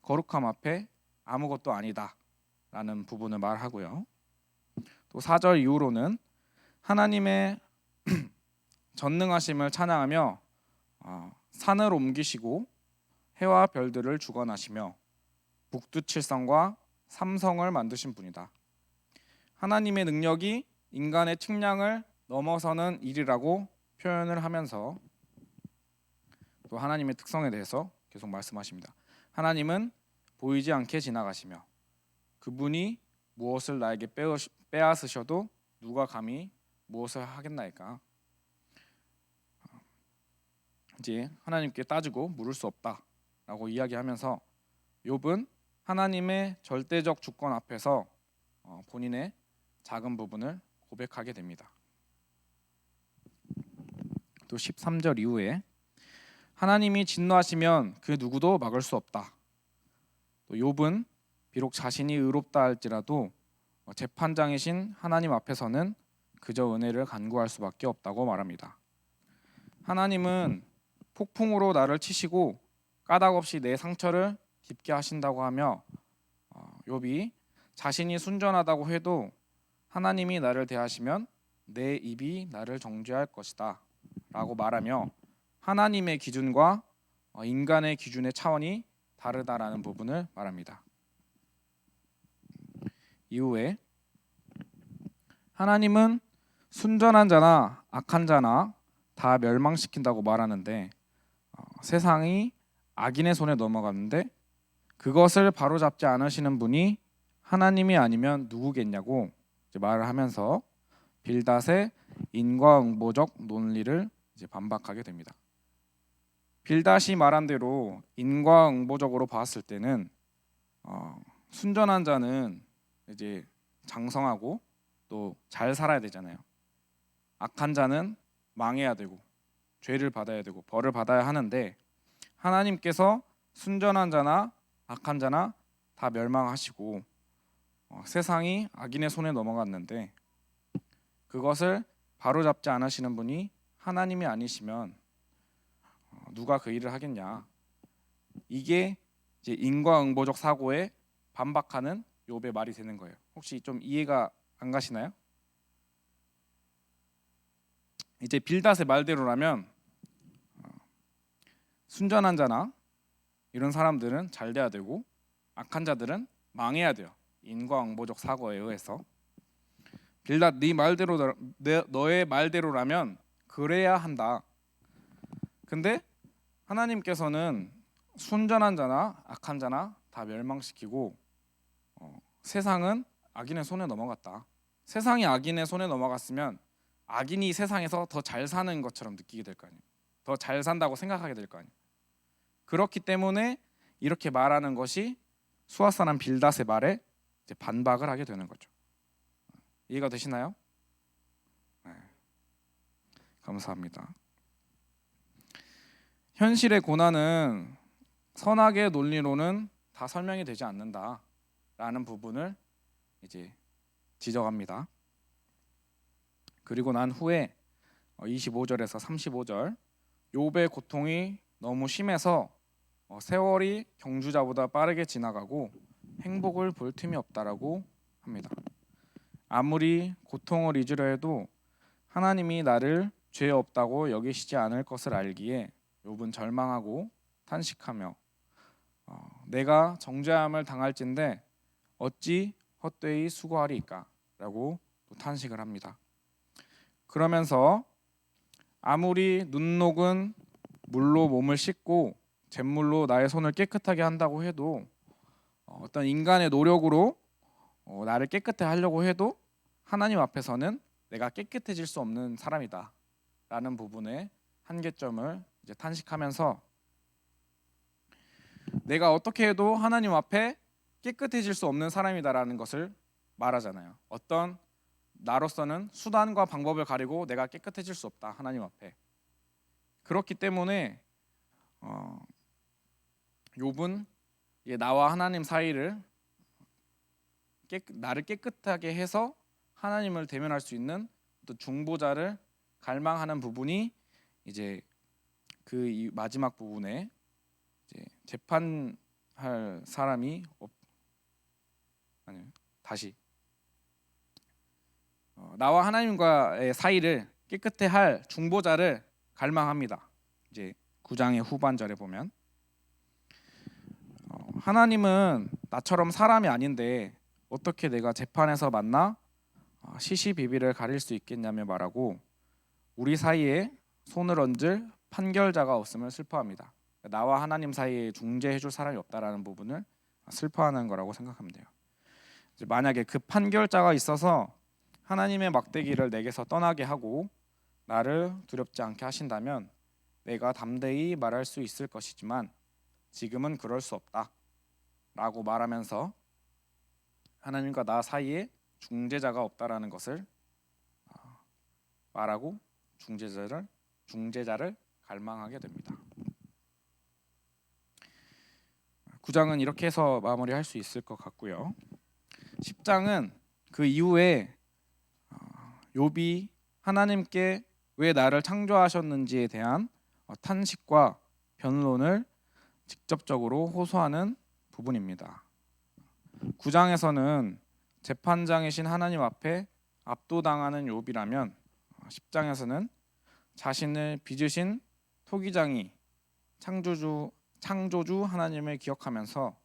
거룩함 앞에 아무것도 아니다라는 부분을 말하고요. 또 4절 이후로는 하나님의 전능하심을 찬양하며 산을 옮기시고 해와 별들을 주관하시며 북두칠성과 삼성을 만드신 분이다. 하나님의 능력이 인간의 측량을 넘어서는 일이라고 표현을 하면서 또 하나님의 특성에 대해서 계속 말씀하십니다. 하나님은 보이지 않게 지나가시며 그분이 무엇을 나에게 빼앗으셔도 누가 감히 무엇을 하겠나이까. 이제 하나님께 따지고 물을 수 없다라고 이야기하면서 욥은 하나님의 절대적 주권 앞에서 본인의 작은 부분을 고백하게 됩니다. 또 13절 이후에 하나님이 진노하시면 그 누구도 막을 수 없다. 또 욥은 비록 자신이 의롭다 할지라도 재판장이신 하나님 앞에서는 그저 은혜를 간구할 수밖에 없다고 말합니다. 하나님은 폭풍으로 나를 치시고 까닭없이 내 상처를 깊게 하신다고 하며 욥이 자신이 순전하다고 해도 하나님이 나를 대하시면 내 입이 나를 정죄할 것이다 라고 말하며 하나님의 기준과 인간의 기준의 차원이 다르다라는 부분을 말합니다. 이후에 하나님은 순전한 자나 악한 자나 다 멸망시킨다고 말하는데 세상이 악인의 손에 넘어갔는데 그것을 바로잡지 않으시는 분이 하나님이 아니면 누구겠냐고 이제 말을 하면서 빌닷의 인과응보적 논리를 이제 반박하게 됩니다. 빌닷이 말한 대로 인과응보적으로 봤을 때는 순전한 자는 이제 장성하고 또 잘 살아야 되잖아요. 악한 자는 망해야 되고 죄를 받아야 되고 벌을 받아야 하는데 하나님께서 순전한 자나 악한 자나 다 멸망하시고 세상이 악인의 손에 넘어갔는데 그것을 바로잡지 않으시는 분이 하나님이 아니시면 누가 그 일을 하겠냐. 이게 이제 인과응보적 사고에 반박하는 욥의 말이 되는 거예요. 혹시 좀 이해가 안 가시나요? 이제 빌닷의 말대로라면 순전한 자나 이런 사람들은 잘 돼야 되고 악한 자들은 망해야 돼요. 인과응보적 사고에 의해서. 빌닷 네 말대로 너의 말대로라면 그래야 한다. 근데 하나님께서는 순전한 자나 악한 자나 다 멸망시키고 세상은 악인의 손에 넘어갔다. 세상이 악인의 손에 넘어갔으면 악인이 세상에서 더 잘 사는 것처럼 느끼게 될 거 아니에요. 더 잘 산다고 생각하게 될 거 아니에요. 그렇기 때문에 이렇게 말하는 것이 수아사람 빌닷의 말에 이제 반박을 하게 되는 거죠. 이해가 되시나요? 네. 감사합니다. 현실의 고난은 선악의 논리로는 다 설명이 되지 않는다라는 부분을 이제 지적합니다. 그리고 난 후에 25절에서 35절 욥의 고통이 너무 심해서 세월이 경주자보다 빠르게 지나가고 행복을 볼 틈이 없다라고 합니다. 아무리 고통을 잊으려 해도 하나님이 나를 죄 없다고 여기시지 않을 것을 알기에 욥은 절망하고 탄식하며 내가 정죄함을 당할진대 어찌 헛되이 수고하리이까 라고 또 탄식을 합니다. 그러면서 아무리 눈 녹은 물로 몸을 씻고 잿물로 나의 손을 깨끗하게 한다고 해도 어떤 인간의 노력으로 나를 깨끗해 하려고 해도 하나님 앞에서는 내가 깨끗해질 수 없는 사람이다 라는 부분의 한계점을 이제 탄식하면서 내가 어떻게 해도 하나님 앞에 깨끗해질 수 없는 사람이다라는 것을 말하잖아요. 어떤 나로서는 수단과 방법을 가리고 내가 깨끗해질 수 없다 하나님 앞에. 그렇기 때문에 욥은 나와 하나님 사이를 나를 깨끗하게 해서 하나님을 대면할 수 있는 또 중보자를 갈망하는 부분이 이제 그 마지막 부분에 이제 할 사람이 아니 다시 나와 하나님과의 사이를 깨끗해 할 중보자를 갈망합니다. 이제 9장의 후반절에 보면 하나님은 나처럼 사람이 아닌데 어떻게 내가 재판에서 만나 시시비비를 가릴 수 있겠냐며 말하고 우리 사이에 손을 얹을 판결자가 없음을 슬퍼합니다. 나와 하나님 사이에 중재해줄 사람이 없다라는 부분을 슬퍼하는 거라고 생각하면 돼요. 이제 만약에 그 판결자가 있어서 하나님의 막대기를 내게서 떠나게 하고 나를 두렵지 않게 하신다면 내가 담대히 말할 수 있을 것이지만 지금은 그럴 수 없다 라고 말하면서 하나님과 나 사이에 중재자가 없다라는 것을 말하고 중재자를 갈망하게 됩니다. 9장은 이렇게 해서 마무리할 수 있을 것 같고요. 10장은 그 이후에 욥이 하나님께 왜 나를 창조하셨는지에 대한 탄식과 변론을 직접적으로 호소하는 부분입니다. 9장에서는 재판장이신 하나님 앞에 압도당하는 욥이라면 10장에서는 자신을 빚으신 토기장이 창조주 하나님을 기억하면서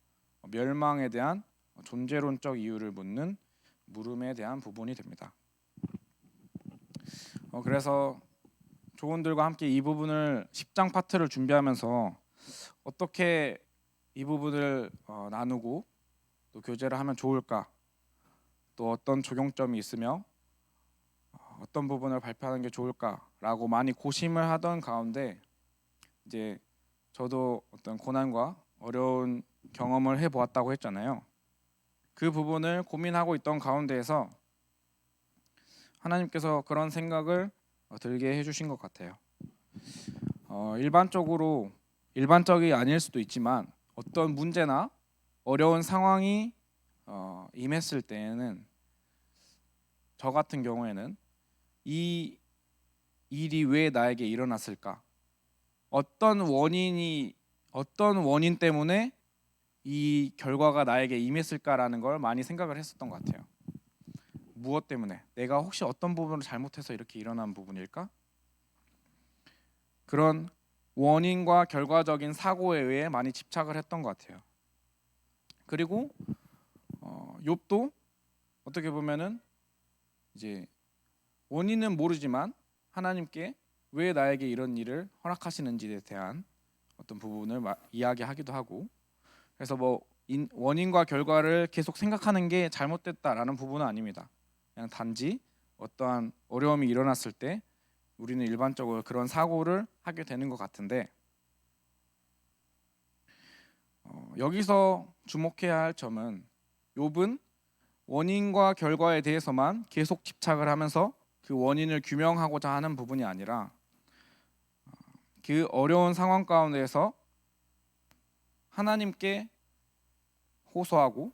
멸망에 대한 존재론적 이유를 묻는 물음에 대한 부분이 됩니다. 그래서 조언들과 함께 이 부분을 10장 파트를 준비하면서 어떻게 이 부분을 나누고 또 교제를 하면 좋을까, 또 어떤 적용점이 있으며 어떤 부분을 발표하는 게 좋을까라고 많이 고심을 하던 가운데 이제 저도 어떤 고난과 어려운 경험을 해보았다고 했잖아요. 그 부분을 고민하고 있던 가운데에서 하나님께서 그런 생각을 들게 해주신 것 같아요. 일반적이 아닐 수도 있지만 어떤 문제나 어려운 상황이 임했을 때에는 저 같은 경우에는 이 일이 왜 나에게 일어났을까? 어떤 원인 때문에 이 결과가 나에게 임했을까라는 걸 많이 생각을 했었던 것 같아요. 무엇 때문에? 내가 혹시 어떤 부분을 잘못해서 이렇게 일어난 부분일까? 그런 원인과 결과적인 사고에 의해 많이 집착을 했던 것 같아요. 그리고 욥도 어떻게 보면은 이제 원인은 모르지만 하나님께 왜 나에게 이런 일을 허락하시는지에 대한 어떤 부분을 이야기하기도 하고, 그래서 원인과 결과를 계속 생각하는 게 잘못됐다라는 부분은 아닙니다. 그냥 단지 어떠한 어려움이 일어났을 때 우리는 일반적으로 그런 사고를 하게 되는 것 같은데 여기서 주목해야 할 점은 욥은 원인과 결과에 대해서만 계속 집착을 하면서 그 원인을 규명하고자 하는 부분이 아니라 그 어려운 상황 가운데서 하나님께 호소하고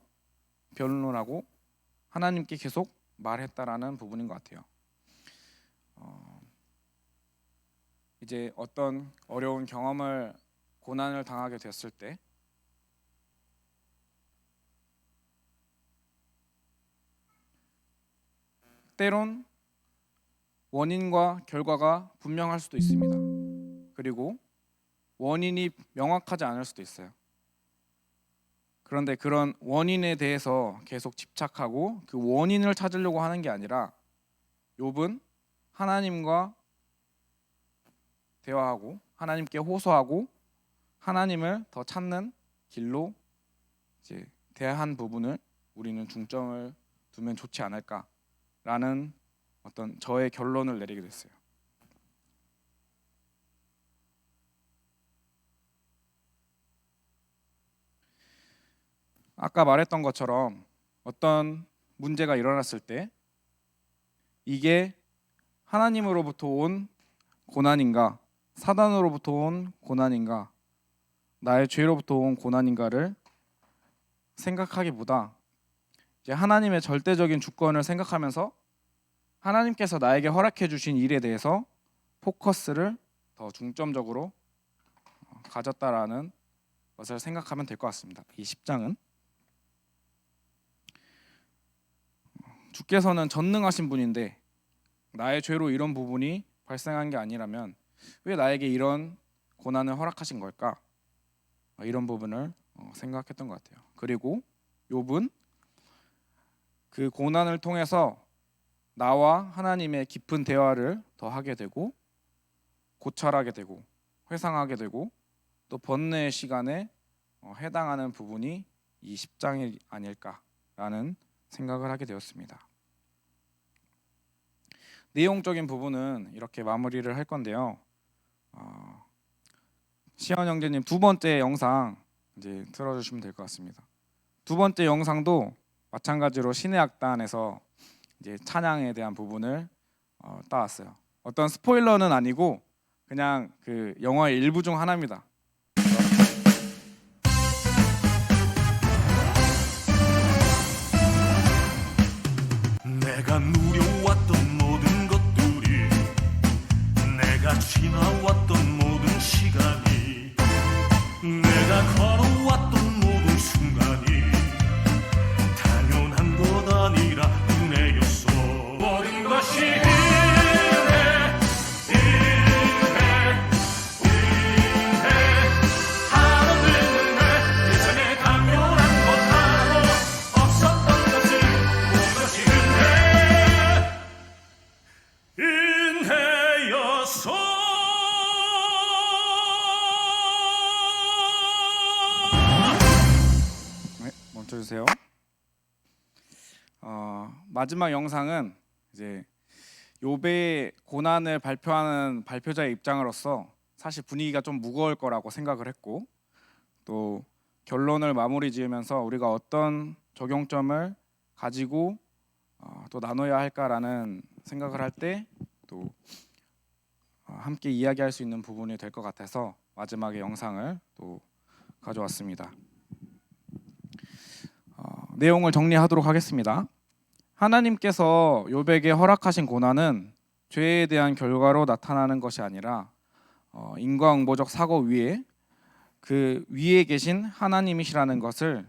변론하고 하나님께 계속 말했다라는 부분인 것 같아요. 이제 어떤 어려운 경험을 고난을 당하게 됐을 때 때론 원인과 결과가 분명할 수도 있습니다. 그리고 원인이 명확하지 않을 수도 있어요. 그런데 그런 원인에 대해서 계속 집착하고 그 원인을 찾으려고 하는 게 아니라 욥은 하나님과 대화하고 하나님께 호소하고 하나님을 더 찾는 길로 이제 대한 부분을 우리는 중점을 두면 좋지 않을까라는 어떤 저의 결론을 내리게 됐어요. 아까 말했던 것처럼 어떤 문제가 일어났을 때 이게 하나님으로부터 온 고난인가, 사단으로부터 온 고난인가, 나의 죄로부터 온 고난인가를 생각하기보다 이제 하나님의 절대적인 주권을 생각하면서 하나님께서 나에게 허락해 주신 일에 대해서 포커스를 더 중점적으로 가졌다라는 것을 생각하면 될 것 같습니다. 이 10장은 주께서는 전능하신 분인데 나의 죄로 이런 부분이 발생한 게 아니라면 왜 나에게 이런 고난을 허락하신 걸까? 이런 부분을 생각했던 것 같아요. 그리고 욥은 그 고난을 통해서 나와 하나님의 깊은 대화를 더 하게 되고 고찰하게 되고 회상하게 되고 또 번뇌의 시간에 해당하는 부분이 이 10장이 아닐까라는 생각을 하게 되었습니다. 내용적인 부분은 이렇게 마무리를 할 건데요. 시현 형제님 두 번째 영상 이제 틀어주시면 될 것 같습니다. 두 번째 영상도 마찬가지로 신의 악단에서 이제 찬양에 대한 부분을 따왔어요. 어떤 스포일러는 아니고 그냥 그 영화의 일부 중 하나입니다. 내가 누려왔던 모든 것들이 내가 지나왔던 모든 시간이 내가 걸어왔던 모든 순간이 당연한 것 아니라 은혜였어. 모든 것이 멈춰주세요. 마지막 영상은 이제 욥의 고난을 발표하는 발표자의 입장으로서 사실 분위기가 좀 무거울 거라고 생각을 했고 또 결론을 마무리 지으면서 우리가 어떤 적용점을 가지고 또 나눠야 할까라는 생각을 할 때 또 함께 이야기할 수 있는 부분이 될 것 같아서 마지막에 영상을 또 가져왔습니다. 내용을 정리하도록 하겠습니다. 하나님께서 욥에게 허락하신 고난은 죄에 대한 결과로 나타나는 것이 아니라 인과응보적 사고 위에 그 위에 계신 하나님이시라는 것을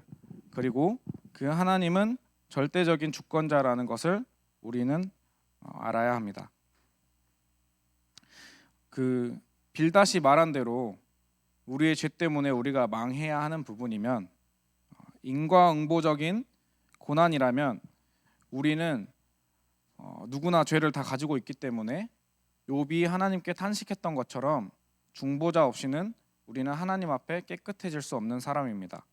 그리고 그 하나님은 절대적인 주권자라는 것을 우리는 알아야 합니다. 그 빌닷이 말한 대로 우리의 죄 때문에 우리가 망해야 하는 부분이면 인과응보적인 고난이라면 우리는 누구나 죄를 다 가지고 있기 때문에 욥이 하나님께 탄식했던 것처럼 중보자 없이는 우리는 하나님 앞에 깨끗해질 수 없는 사람입니다.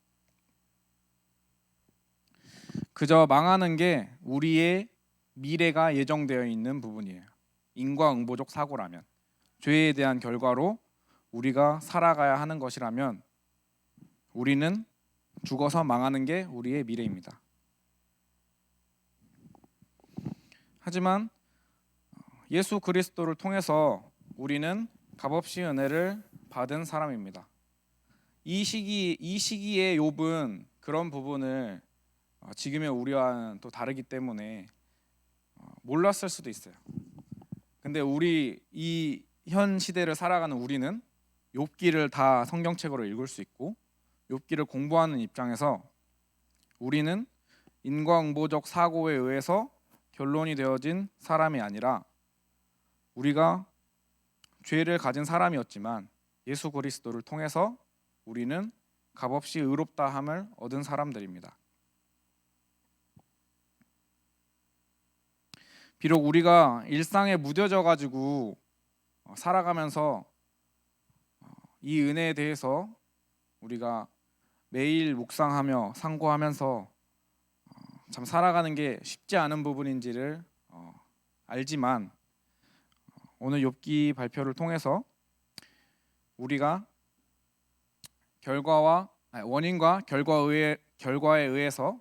그저 망하는 게 우리의 미래가 예정되어 있는 부분이에요. 인과응보적 사고라면 죄에 대한 결과로 우리가 살아가야 하는 것이라면 우리는 죽어서 망하는 게 우리의 미래입니다. 하지만 예수 그리스도를 통해서 우리는 값없이 은혜를 받은 사람입니다. 이 시기에 욥은 그런 부분을 지금의 우리와는 또 다르기 때문에 몰랐을 수도 있어요. 근데 우리 이 현 시대를 살아가는 우리는 욥기를 다 성경책으로 읽을 수 있고 욥기를 공부하는 입장에서 우리는 인과응보적 사고에 의해서 결론이 되어진 사람이 아니라 우리가 죄를 가진 사람이었지만 예수 그리스도를 통해서 우리는 값없이 의롭다함을 얻은 사람들입니다. 비록 우리가 일상에 무뎌져 가지고 살아가면서 이 은혜에 대해서 우리가 매일 묵상하며 상고하면서 참 살아가는 게 쉽지 않은 부분인지를 알지만 오늘 욥기 발표를 통해서 우리가 원인과 결과에 의해서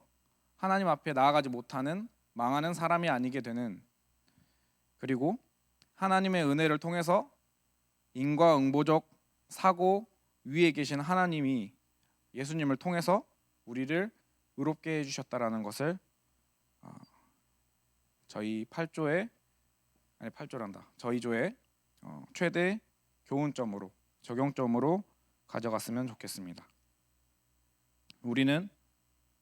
하나님 앞에 나아가지 못하는 망하는 사람이 아니게 되는 그리고 하나님의 은혜를 통해서 인과응보적 사고 위에 계신 하나님이 예수님을 통해서 우리를 의롭게 해주셨다라는 것을 저희 저희 조의 최대 교훈점으로 적용점으로 가져갔으면 좋겠습니다. 우리는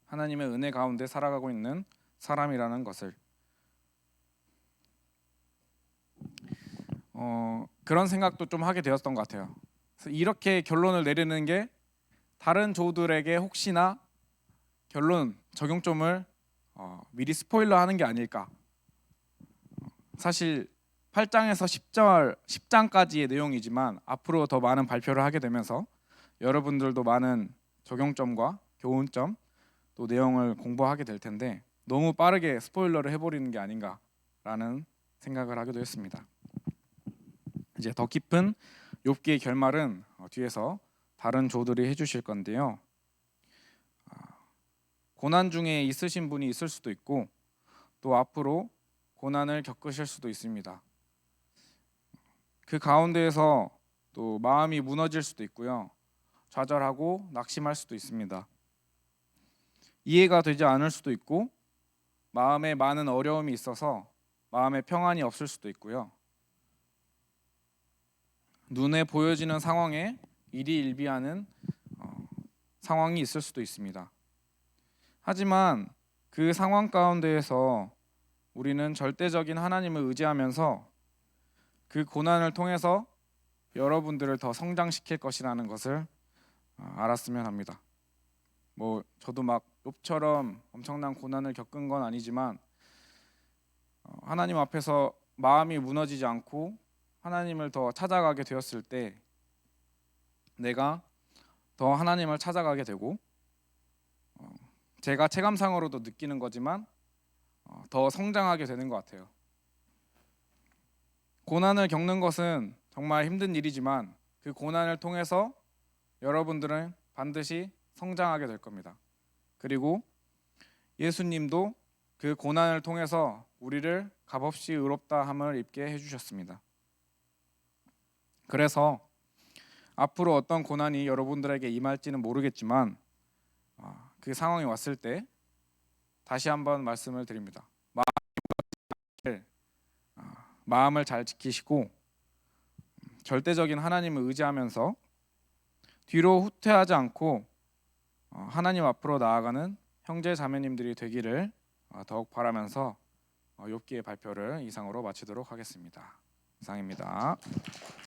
하나님의 은혜 가운데 살아가고 있는 사람이라는 것을 그런 생각도 좀 하게 되었던 것 같아요. 그래서 이렇게 결론을 내리는 게 다른 조들에게 혹시나 결론 적용점을 미리 스포일러하는 게 아닐까. 사실 8장에서 10장까지의 내용이지만 앞으로 더 많은 발표를 하게 되면서 여러분들도 많은 적용점과 교훈점 또 내용을 공부하게 될 텐데 너무 빠르게 스포일러를 해버리는 게 아닌가라는 생각을 하기도 했습니다. 이제 더 깊은 욥기의 결말은 뒤에서 다른 조들이 해주실 건데요. 고난 중에 있으신 분이 있을 수도 있고 또 앞으로 고난을 겪으실 수도 있습니다. 그 가운데에서 또 마음이 무너질 수도 있고요. 좌절하고 낙심할 수도 있습니다. 이해가 되지 않을 수도 있고 마음에 많은 어려움이 있어서 마음에 평안이 없을 수도 있고요. 눈에 보여지는 상황에 일희일비하는 상황이 있을 수도 있습니다. 하지만 그 상황 가운데에서 우리는 절대적인 하나님을 의지하면서 그 고난을 통해서 여러분들을 더 성장시킬 것이라는 것을 알았으면 합니다. 저도 막 욥처럼 엄청난 고난을 겪은 건 아니지만 하나님 앞에서 마음이 무너지지 않고 하나님을 더 찾아가게 되었을 때 내가 더 하나님을 찾아가게 되고 제가 체감상으로도 느끼는 거지만 더 성장하게 되는 것 같아요. 고난을 겪는 것은 정말 힘든 일이지만 그 고난을 통해서 여러분들은 반드시 성장하게 될 겁니다. 그리고 예수님도 그 고난을 통해서 우리를 값없이 의롭다함을 입게 해주셨습니다. 그래서 앞으로 어떤 고난이 여러분들에게 임할지는 모르겠지만 그 상황이 왔을 때 다시 한번 말씀을 드립니다. 마음을 잘 지키시고 절대적인 하나님을 의지하면서 뒤로 후퇴하지 않고 하나님 앞으로 나아가는 형제 자매님들이 되기를 더욱 바라면서 욥기의 발표를 이상으로 마치도록 하겠습니다. 이상입니다.